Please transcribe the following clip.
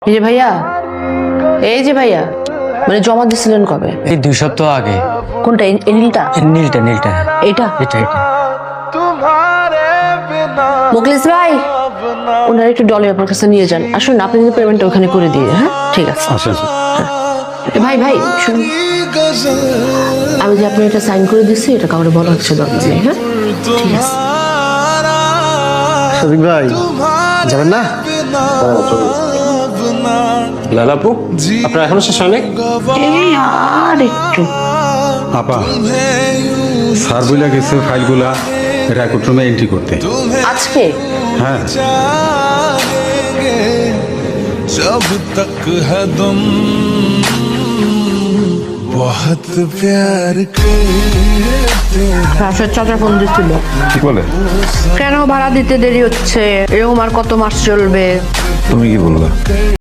এই যে ভাইয়া, এই যে ভাইয়া, মানে জমা দিছিলেন কবে? এই 2 সপ্তাহ আগে। কোনটা? এই নীলটা? নীলটা নীলটা এটা এটা এটা মুখলিস ভাই, ওনার একটু ডলি আপনার কাছে নিয়ে যান। আসুন, আপনি কিন্তু পেমেন্টটা ওখানে করে দিয়ে। হ্যাঁ, ঠিক আছে। ভাই ভাই শুনুন, আমি যে আপনি এটা সাইন করে দিচ্ছি, এটা কাউরে বলা হচ্ছে দরকার নেই। হ্যাঁ, ঠিক আছে। শফিক ভাই যাবেন না? লালাপু আপনার এখনো শেষ হয়নি? এই আর একটু। আপা স্যার বইলা গেছে ফাইলগুলা রেকর্ড রুমে এন্ট্রি করতে। আজকে হ্যাঁ जब तक है दम बहुत प्यार करते রাশেদ চাচা ফোন দিচ্ছিল। কি বলে? কেন ভাড়া দিতে দেরি হচ্ছে, এরকম আর কত মাস চলবে? তুমি কি বললা?